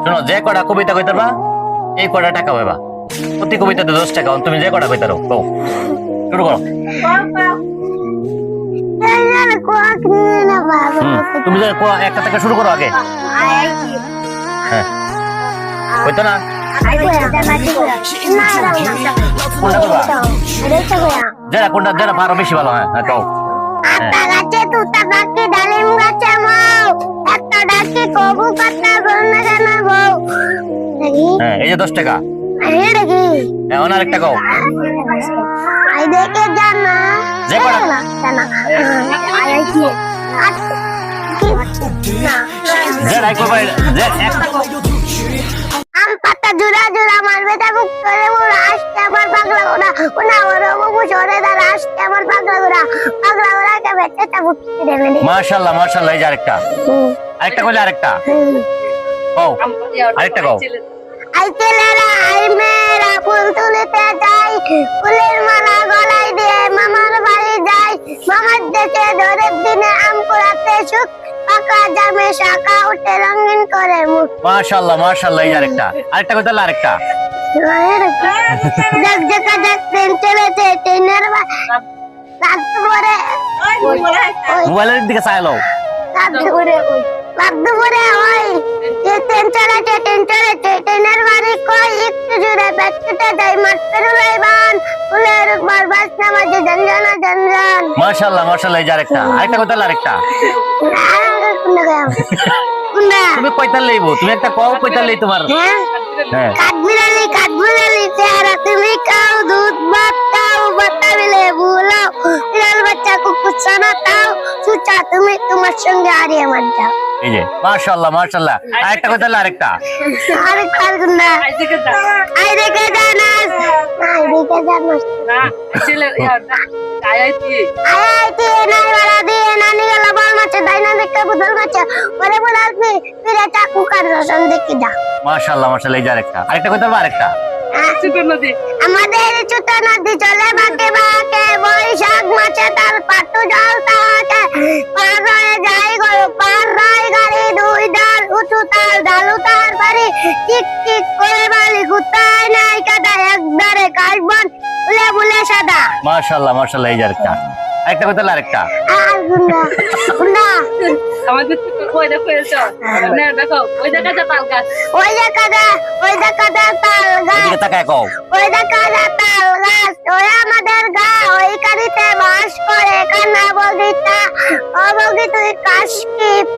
শোনো, যে কটা কবিতা কইতে পারবা এই কটা টাকা পাবা। প্রতি কবিতাতে 10 টাকা। তুমি যে কটা কইতে পারো কও, শুরু করো। তুমি যে একটা থেকে শুরু করো আগে। হ্যাঁ, কইতো না কোনটা করবা? কোনটা যেটা পারো বেশি ভালো। হ্যাঁ হ্যাঁ কও। আতা গাছে তুতা পাখি ডালিম গাছে মৌ একটা ডাকে কবু পাতা বন্যা জানা বউ। হ্যাঁ, এই যে 10 টাকা। এটা কি? এখন আরেকটা কও। আই দেখে জানা যে কটা জানা আই কি যেটা কইবা যে একটা কও। আম পাতা জুড়া জুড়া মারবে তা বুক করে বুড়া আসতে আমার পাগলা গোড়া ওনা ওরা বাবু সরে দাঁড়া আসতে আমার পাগলা গোড়া কে বেঁচে তা বুক করে দেবে। মাশাআল্লাহ মাশাআল্লাহ, এই যে আরেকটা। আরেকটা কইলে আরেকটা কও। আরেকটা কও। আই ছেলেরা আই মেয়েরা ফুল তুলিতে যাই ফুলের মালা গলায় দিয়ে মামার বাড়ি যাই মামার দেশে ধরের দিনে আম কুড়াতে সুখ পাকা জামে শাখা উঠে রঙিন করে মুখ। মাশাআল্লাহ মাশাআল্লাহ, এই যে আরেকটা। আরেকটা কইতে আরেকটা। দেখ দেখা দেখ ট্রেন চলেছে ট্রেনের রাত করে মোবাইলের দিকে চাইলো। রাত দুপুরে ওই যে ট্রেন চলেছে ট্রেনের বাড়ি কই একটু জুড়ে পেটতে যাই মাত্র লাইবান ফুলের উপর বাস নামাজে জঞ্জনা জঞ্জন। মাশাআল্লাহ মাশাআল্লাহ, এই যে আরেকটা। আরেকটা কইতে আরেকটা। তুমি কয়টা লইবো? তুমি একটা কও কয়টা লই তোমার। হ্যাঁ, কাঠবিড়ালি চেহারা তুমি খাও দুধ ভাত খাও বাতা বিলে বুলাও বিড়াল বাচ্চা কুকুর ছানা তাও সুচা তুমি তোমার সঙ্গে হারিয়ে মার যাও। এই যে মাশাআল্লাহ মাশাআল্লাহ, আরেকটা কইতে আরেকটা। আরেকটা গুন্ডা আই দেখে জানাস না ছেলে আইআইটি আইআইটি নাই বাড়া দিয়ে নানি গেলা বল মাছে দাইনা দেখে বুদল মাছে পরে বলালবি ফিরে চাকু কার রসন দেখে যা। মাশাআল্লাহ মাশাআল্লাহ, এই যে আরেকটা। আরেকটা কইতে আরেকটা। ছোট নদী আমাদের ছোট নদী চলে বাঁকে বাঁকে বৈশাখ মাছে তার পাটু জল থাকে পার হয়ে যায় পার হয় গাড়ি দুই ডাল উঁচু তার ঢালু তার বাড়ি টিক টিক করে বালি গুতায় নাই কাদা একবারে কাশবন ফুলে ফুলে সাদা। মাশাআল্লাহ মাশাআল্লাহ, এই যে আরেকটা। আরেকটা কইতে আরেকটা। আর গুন্ডা গুন্ডা আমাদের ওই দেখো এসো না দেখো ওই দেখা যা তাল গাছ ওই দেখা তাল গাছ এদিকে তাকায় কও। ওই দেখা তাল গাছ ওই আমাদের গা ওই কারিতে বাস করে কান্না বগিতা ও বগি তুই কাশ কি